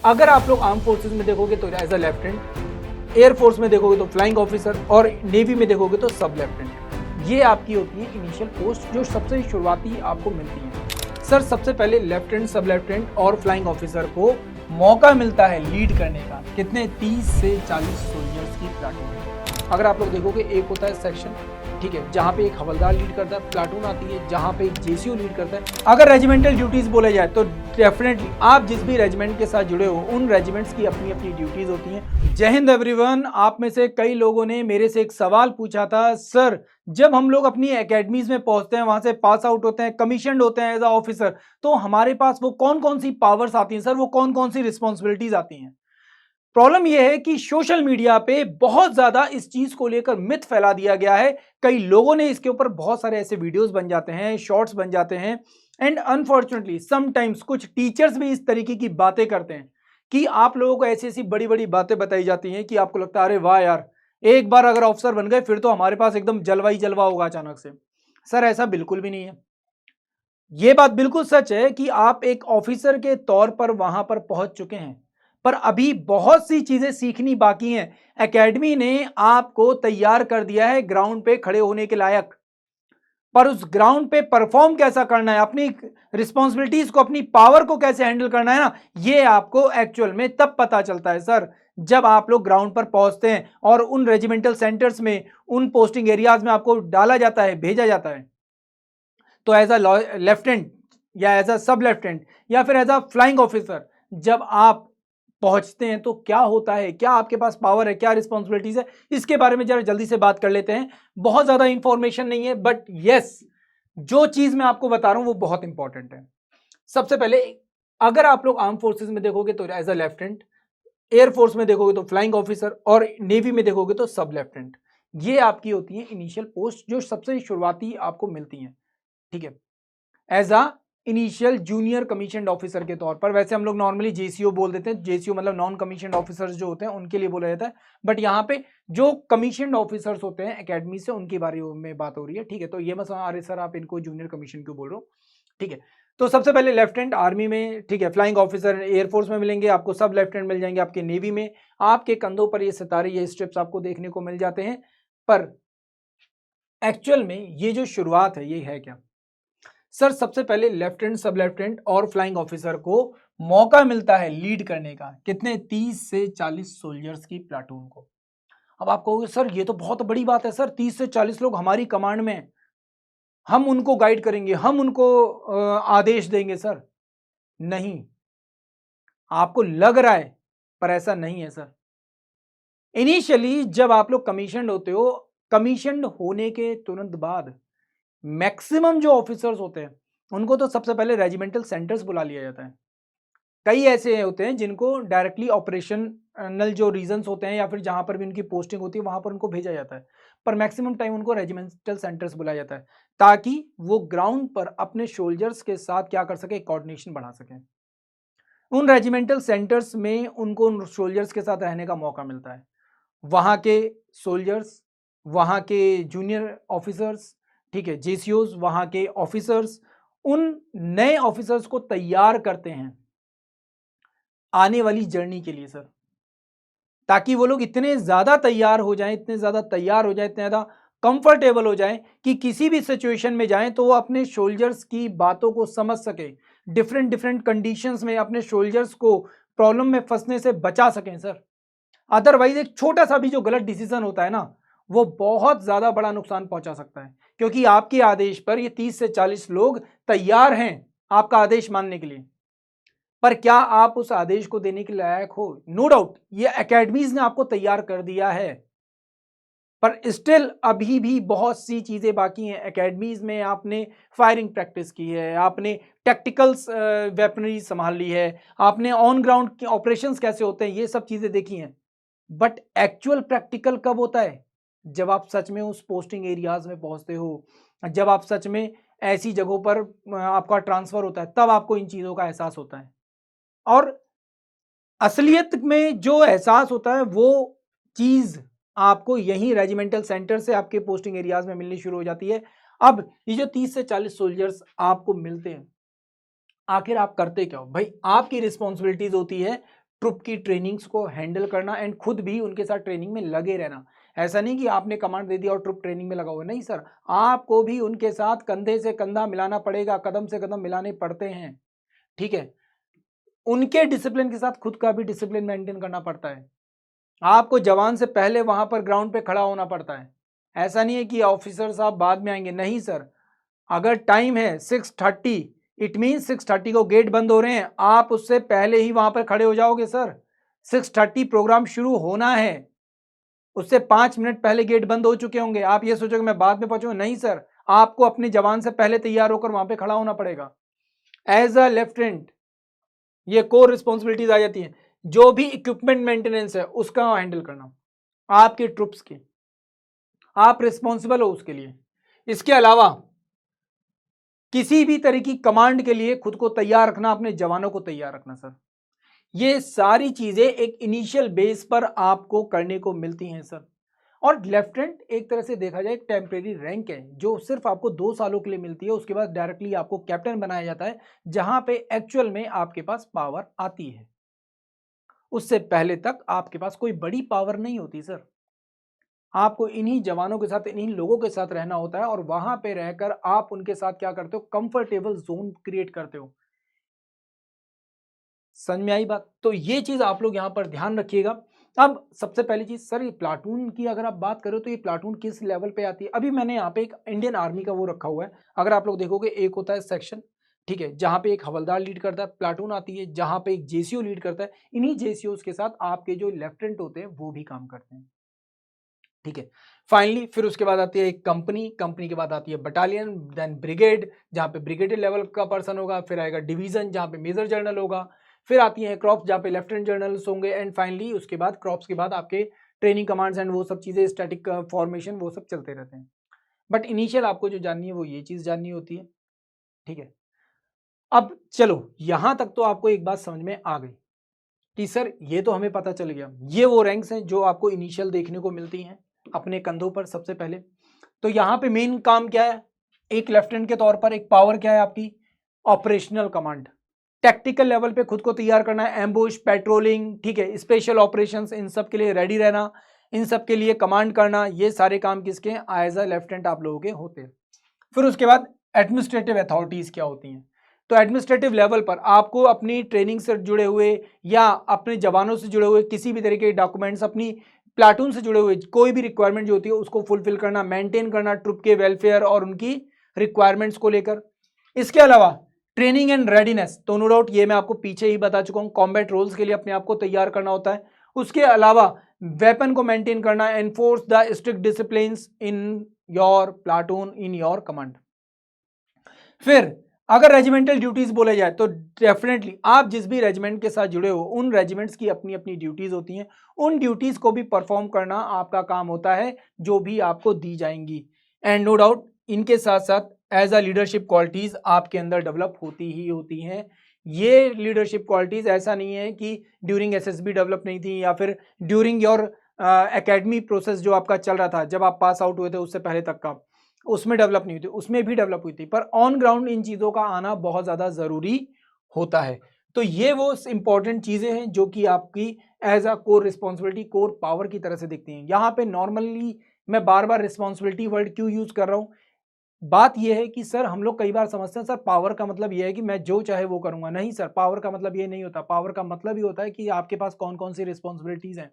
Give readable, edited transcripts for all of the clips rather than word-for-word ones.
अगर आप लोग आर्म फोर्सेज में देखोगे तो एज अ लेफ्टिनेंट, एयरफोर्स में देखोगे तो फ्लाइंग ऑफिसर और नेवी में देखोगे तो सब लेफ्टिनेंट। ये आपकी होती है इनिशियल पोस्ट जो सबसे शुरुआती आपको मिलती है। सर सबसे पहले लेफ्टिनेंट, सब लेफ्टिनेंट और फ्लाइंग ऑफिसर को मौका मिलता है लीड करने का। कितने? 30 से 40 सोल्जर्स की प्लाटून। अगर आप लोग देखोगे एक होता है सेक्शन, ठीक है, जहाँ पे एक हवलदार लीड करता है, प्लाटून आती है जहाँ पे एक जेसीओ लीड करता है। अगर रेजिमेंटल ड्यूटीज बोले जाए तो डेफिनेटली आप जिस भी रेजिमेंट के साथ जुड़े हो उन रेजिमेंट्स की अपनी अपनी ड्यूटीज होती हैं। जय हिंद एवरीवन। आप में से कई लोगों ने मेरे से एक सवाल पूछा था, सर जब हम लोग अपनी एकेडमीज में पहुंचते हैं, वहां से पास आउट होते हैं, कमीशनड होते हैं एज अ ऑफिसर, तो हमारे पास वो कौन कौन सी पावर्स आती हैं सर, वो कौन कौन सी रिस्पॉन्सिबिलिटीज आती हैं? प्रॉब्लम यह है कि सोशल मीडिया पे बहुत ज्यादा इस चीज को लेकर मिथ फैला दिया गया है। कई लोगों ने इसके ऊपर बहुत सारे ऐसे वीडियोस बन जाते हैं, शॉर्ट्स बन जाते हैं, एंड अनफॉर्चुनेटली समटाइम्स कुछ टीचर्स भी इस तरीके की बातें करते हैं कि आप लोगों को ऐसी ऐसी बड़ी बड़ी बातें बताई जाती हैं कि आपको लगता है अरे वाह यार, एक बार अगर ऑफिसर बन गए फिर तो हमारे पास एकदम जलवा ही जलवा होगा अचानक से। सर ऐसा बिल्कुल भी नहीं है। यह बात बिल्कुल सच है कि आप एक ऑफिसर के तौर पर वहां पर पहुंच चुके हैं, पर अभी बहुत सी चीजें सीखनी बाकी हैं। एकेडमी ने आपको तैयार कर दिया है ग्राउंड पे खड़े होने के लायक, पर उस ग्राउंड पे परफॉर्म कैसा करना है, अपनी रिस्पॉन्सिबिलिटीज को, अपनी पावर को कैसे हैंडल करना है ना, ये आपको एक्चुअल में तब पता चलता है सर जब आप लोग ग्राउंड पर पहुंचते हैं और उन रेजिमेंटल सेंटर्स में, उन पोस्टिंग एरियाज में आपको डाला जाता है, भेजा जाता है। तो एज अ लेफ्टिनेंट या एज अ सब लेफ्टिनेंट या फिर एज अ फ्लाइंग ऑफिसर जब आप पहुंचते हैं तो क्या होता है, क्या आपके पास पावर है, क्या रिस्पॉन्सिबिलिटीज है, इसके बारे में जरा जल्दी से बात कर लेते हैं। बहुत ज्यादा इंफॉर्मेशन नहीं है, बट यस, जो चीज मैं आपको बता रहा हूं वो बहुत इंपॉर्टेंट है। सबसे पहले अगर आप लोग आर्म फोर्सेज में देखोगे तो एज अ लेफ्टिनेंट, एयरफोर्स में देखोगे तो फ्लाइंग ऑफिसर और नेवी में देखोगे तो सब लेफ्टिनेंट। ये आपकी होती है इनिशियल पोस्ट जो सबसे शुरुआती आपको मिलती है, ठीक है, as a initial junior commission officer के तौर पर। वैसे हम लोग नॉर्मली जेसीओ बोल देते हैं, जेसीओ मतलब नॉन कमीशन ऑफिसर्स जो होते हैं उनके लिए बोला जाता है, बट यहाँ पे जो कमीशन ऑफिसर्स होते हैं एकेडमी से उनके बारे में बात हो रही है, ठीक है। तो ये मत समझ अरे सर आप इनको जूनियर कमीशन क्यों बोल रहे हो, ठीक है। तो सबसे पहले लेफ्टिनेंट आर्मी में, ठीक है, फ्लाइंग ऑफिसर एयरफोर्स में मिलेंगे आपको, सब लेफ्टिनेंट मिल जाएंगे आपके नेवी में। आपके कंधों पर ये सितारे, ये स्ट्रिप्स आपको देखने को मिल जाते हैं, पर एक्चुअल में ये जो शुरुआत है ये है क्या? सर सबसे पहले लेफ्टिनेंट, सब लेफ्टिनेंट और फ्लाइंग ऑफिसर को मौका मिलता है लीड करने का। कितने? 30 से 40 सोल्जर्स की प्लाटून को। अब आप कहोगे सर ये तो बहुत बड़ी बात है सर, 30 से 40 लोग हमारी कमांड में हैं, हम उनको गाइड करेंगे, हम उनको आदेश देंगे। सर नहीं, आपको लग रहा है पर ऐसा नहीं है सर। इनिशियली जब आप लोग कमीशनड होते हो, कमीशनड होने के तुरंत बाद मैक्सिमम जो ऑफिसर्स होते हैं उनको तो सबसे पहले रेजिमेंटल सेंटर्स बुला लिया जाता है। कई ऐसे होते हैं जिनको डायरेक्टली ऑपरेशनल जो रीजंस होते हैं या फिर जहां पर भी उनकी पोस्टिंग होती है वहां पर उनको भेजा जाता है, पर मैक्सिमम टाइम उनको रेजिमेंटल सेंटर्स बुलाया जाता है ताकि वो ग्राउंड पर अपने सोल्जर्स के साथ क्या कर सके, कोऑर्डिनेशन बढ़ा सके। उन रेजिमेंटल सेंटर्स में उनको उन सोल्जर्स के साथ रहने का मौका मिलता है। वहाँ के सोल्जर्स, वहाँ के जूनियर ऑफिसर्स, ठीक है, जेसीओज, वहाँ के ऑफिसर्स उन नए ऑफिसर्स को तैयार करते हैं आने वाली जर्नी के लिए सर, ताकि वो लोग इतने ज़्यादा तैयार हो जाएं, इतने ज़्यादा तैयार हो जाएं, इतने ज़्यादा कंफर्टेबल हो जाएं कि किसी भी सिचुएशन में जाएं तो वो अपने सोल्जर्स की बातों को समझ सके, डिफरेंट डिफरेंट कंडीशंस में अपने सोल्जर्स को प्रॉब्लम में फंसने से बचा सकें सर। अदरवाइज एक छोटा सा भी जो गलत डिसीजन होता है ना, वो बहुत ज्यादा बड़ा नुकसान पहुंचा सकता है, क्योंकि आपके आदेश पर ये 30 से 40 लोग तैयार हैं आपका आदेश मानने के लिए, पर क्या आप उस आदेश को देने के लायक हो? नो डाउट ये एकेडमीज ने आपको तैयार कर दिया है, पर स्टिल अभी भी बहुत सी चीजें बाकी हैं। एकेडमीज में आपने फायरिंग प्रैक्टिस की है, आपने टैक्टिकल्स वेपनरी संभाल ली है, आपने ऑन ग्राउंड ऑपरेशंस कैसे होते हैं ये सब चीजें देखी हैं, बट एक्चुअल प्रैक्टिकल कब होता है? जब आप सच में उस पोस्टिंग एरियाज में पहुंचते हो, जब आप सच में ऐसी जगहों पर आपका ट्रांसफर होता है, तब आपको इन चीजों का एहसास होता है। और असलियत में जो एहसास होता है वो चीज आपको यही रेजिमेंटल सेंटर से आपके पोस्टिंग एरियाज में मिलनी शुरू हो जाती है। अब ये जो 30 से 40 सोल्जर्स आपको मिलते हैं, आखिर आप करते क्या हो भाई? आपकी रिस्पॉन्सिबिलिटीज होती है ट्रुप की ट्रेनिंग्स को हैंडल करना एंड खुद भी उनके साथ ट्रेनिंग में लगे रहना। ऐसा नहीं कि आपने कमांड दे दिया और ट्रुप ट्रेनिंग में लगा हुआ, नहीं सर, आपको भी उनके साथ कंधे से कंधा मिलाना पड़ेगा, कदम से कदम मिलाने पड़ते हैं, ठीक है। उनके डिसिप्लिन के साथ खुद का भी डिसिप्लिन मेंटेन करना पड़ता है। आपको जवान से पहले वहां पर ग्राउंड पे खड़ा होना पड़ता है। ऐसा नहीं है कि ऑफिसर साहब बाद में आएंगे, नहीं सर, अगर टाइम है 6:30, इट मीन 6:30 को गेट बंद हो रहे हैं, आप उससे पहले ही वहां पर खड़े हो जाओगे सर। 6:30 प्रोग्राम शुरू होना है, उससे 5 मिनट पहले गेट बंद हो चुके होंगे। आप ये सोचोगे मैं बाद में पहुंचूंगा, नहीं सर, आपको अपने जवान से पहले तैयार होकर वहां पे खड़ा होना पड़ेगा। एज अ लेफ्टिनेंट ये कोर रिस्पॉन्सिबिलिटीज आ जाती है। जो भी इक्विपमेंट मेंटेनेंस है उसका हैंडल करना, आपके ट्रुप्स की, आप रिस्पॉन्सिबल हो उसके लिए। इसके अलावा किसी भी तरह की कमांड के लिए खुद को तैयार रखना, अपने जवानों को तैयार रखना सर। ये सारी चीजें एक इनिशियल बेस पर आपको करने को मिलती हैं सर। और लेफ्टिनेंट एक तरह से देखा जाए एक टेम्परेरी रैंक है जो सिर्फ आपको 2 सालों के लिए मिलती है, उसके बाद डायरेक्टली आपको कैप्टन बनाया जाता है, जहां पे एक्चुअल में आपके पास पावर आती है। उससे पहले तक आपके पास कोई बड़ी पावर नहीं होती सर। आपको इन्हीं जवानों के साथ, इन्हीं लोगों के साथ रहना होता है और वहां पे रहकर आप उनके साथ क्या करते हो, कंफर्टेबल जोन क्रिएट करते हो। समझ में आई बात? तो ये चीज आप लोग यहां पर ध्यान रखिएगा। अब सबसे पहली चीज सर, ये प्लाटून की अगर आप बात करो तो ये प्लाटून किस लेवल पे आती है। अभी मैंने यहाँ पे एक इंडियन आर्मी का वो रखा हुआ है। अगर आप लोग देखोगे, एक होता है सेक्शन, ठीक है, जहां पे एक हवलदार लीड करता है, प्लाटून आती है जहां पे एक जेसीओ लीड करता है। इन्हीं जेसीओ के साथ आपके जो लेफ्टिनेंट होते हैं वो भी काम करते हैं, ठीक है। फाइनली फिर उसके बाद आती है एक कंपनी, कंपनी के बाद आती है बटालियन, देन ब्रिगेड जहां पे ब्रिगेडियर लेवल का पर्सन होगा, फिर आएगा डिवीजन जहां पे मेजर जनरल होगा, फिर आती है क्रॉप्स जहां पे लेफ्टिनेंट जनरल्स होंगे, एंड फाइनली उसके बाद क्रॉप्स के बाद आपके ट्रेनिंग कमांड्स एंड वो सब चीजें, स्टैटिक फॉर्मेशन, वो सब चलते रहते हैं। बट इनिशियल आपको जो जाननी है वो ये चीज जाननी होती है, ठीक है। अब चलो यहां तक तो आपको एक बात समझ में आ गई कि सर ये तो हमें पता चल गया, ये वो रैंक्स हैं जो आपको इनिशियल देखने को मिलती हैं अपने कंधों पर सबसे पहले। तो यहां पे मेन काम क्या है, एक लेफ्टिनेंट के तौर पर एक पावर क्या है आपकी, ऑपरेशनल कमांड। टैक्टिकल लेवल पे खुद को तैयार करना है, एम्बुश, पेट्रोलिंग, ठीक है, स्पेशल ऑपरेशंस, इन सब के लिए रेडी रहना, इन सब के लिए कमांड करना, ये सारे काम किसके हैं, एज अ लेफ्टिनेंट आप लोगों के होते हैं। फिर उसके बाद एडमिनिस्ट्रेटिव अथॉरिटीज क्या होती हैं। तो एडमिनिस्ट्रेटिव लेवल पर आपको अपनी ट्रेनिंग से जुड़े हुए या अपने जवानों से जुड़े हुए किसी भी तरह के डॉक्यूमेंट्स, अपनी प्लाटून से जुड़े हुए कोई भी रिक्वायरमेंट जो होती है उसको फुलफिल करना, मेंटेन करना ट्रुप के वेलफेयर और उनकी रिक्वायरमेंट्स को लेकर। इसके अलावा ट्रेनिंग एंड रेडीनेस, तो नो डाउट ये मैं आपको पीछे ही बता चुका हूं, कॉम्बैट रोल्स के लिए अपने आप को तैयार करना होता है। उसके अलावा वेपन को मेंटेन करना, enforce the strict discipline in your platoon, in your command. फिर अगर रेजिमेंटल ड्यूटीज बोले जाए तो डेफिनेटली आप जिस भी रेजिमेंट के साथ जुड़े हो उन रेजिमेंट्स की अपनी अपनी ड्यूटीज होती हैं, उन ड्यूटीज को भी परफॉर्म करना आपका काम होता है जो भी आपको दी जाएंगी। एंड नो डाउट इनके साथ साथ एज अ लीडरशिप क्वालिटीज आपके अंदर डेवलप होती ही होती हैं। ये लीडरशिप क्वालिटीज ऐसा नहीं है कि ड्यूरिंग एसएसबी डेवलप नहीं थी या फिर ड्यूरिंग योर एकेडमी प्रोसेस जो आपका चल रहा था जब आप पास आउट हुए थे उससे पहले तक का, उसमें डेवलप नहीं हुई थी, उसमें भी डेवलप हुई थी, पर ऑन ग्राउंड इन चीजों का आना बहुत ज्यादा जरूरी होता है। तो ये वो इंपॉर्टेंट चीजें हैं जो कि आपकी as a core responsibility, core power की तरह से दिखती हैं। यहाँ पे नॉर्मली मैं बार बार रिस्पॉन्सिबिलिटी वर्ड क्यों यूज कर रहा हूँ, बात यह है कि सर हम लोग कई बार समझते हैं सर पावर का मतलब यह है कि मैं जो चाहे वो करूंगा। नहीं सर, पावर का मतलब ये नहीं होता। पावर का मतलब ही होता है कि आपके पास कौन कौन सी रिस्पॉन्सिबिलिटीज हैं,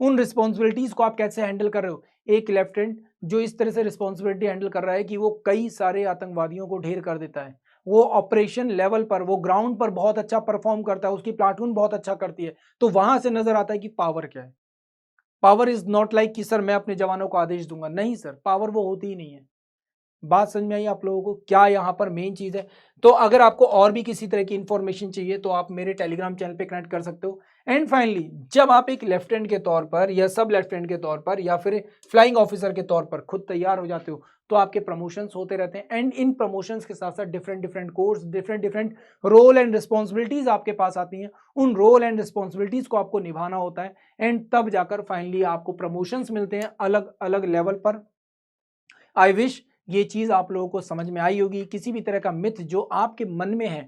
उन रिस्पॉन्सिबिलिटीज को आप कैसे हैंडल कर रहे हो। एक लेफ्टिनेंट जो इस तरह से रिस्पॉन्सिबिलिटी हैंडल कर रहा है कि वो कई सारे आतंकवादियों को ढेर कर देता है, वो ऑपरेशन लेवल पर, वो ग्राउंड पर बहुत अच्छा परफॉर्म करता है, उसकी प्लाटून बहुत अच्छा करती है, तो वहां से नजर आता है कि पावर क्या है। पावर इज नॉट लाइक कि सर मैं अपने जवानों को आदेश दूंगा, नहीं सर, पावर वो होती ही नहीं है। बात समझ में आई आप लोगों को, क्या यहाँ पर मेन चीज है। तो अगर आपको और भी किसी तरह की इंफॉर्मेशन चाहिए तो आप मेरे टेलीग्राम चैनल पे कनेक्ट कर सकते हो। एंड फाइनली जब आप एक लेफ्टिनेंट के तौर पर या सब लेफ्टिनेंट के तौर पर या फिर फ्लाइंग ऑफिसर के तौर पर खुद तैयार हो जाते हो तो आपके प्रमोशंस होते रहते हैं। एंड इन प्रमोशंस के साथ साथ different different course, different different role and responsibilities आपके पास आती हैं। उन रोल एंड रिस्पॉन्सिबिलिटीज को आपको निभाना होता है एंड तब जाकर फाइनली आपको प्रमोशंस मिलते हैं अलग अलग लेवल पर। आई विश ये चीज आप लोगों को समझ में आई होगी। किसी भी तरह का मिथ जो आपके मन में है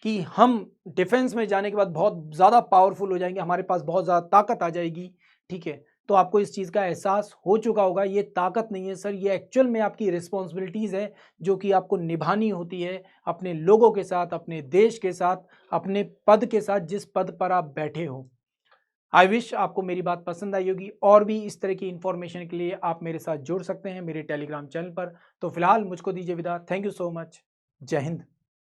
कि हम डिफेंस में जाने के बाद बहुत ज़्यादा पावरफुल हो जाएंगे, हमारे पास बहुत ज़्यादा ताकत आ जाएगी, ठीक है। तो आपको इस चीज़ का एहसास हो चुका होगा, ये ताकत नहीं है सर, ये एक्चुअल में आपकी रिस्पॉन्सिबिलिटीज़ है जो कि आपको निभानी होती है अपने लोगों के साथ, अपने देश के साथ, अपने पद के साथ, जिस पद पर आप बैठे हो। आई विश आपको मेरी बात पसंद आई होगी। और भी इस तरह की इंफॉर्मेशन के लिए आप मेरे साथ जुड़ सकते हैं मेरे टेलीग्राम चैनल पर। तो फिलहाल मुझको दीजिए विदा। Thank you so much. जय हिंद।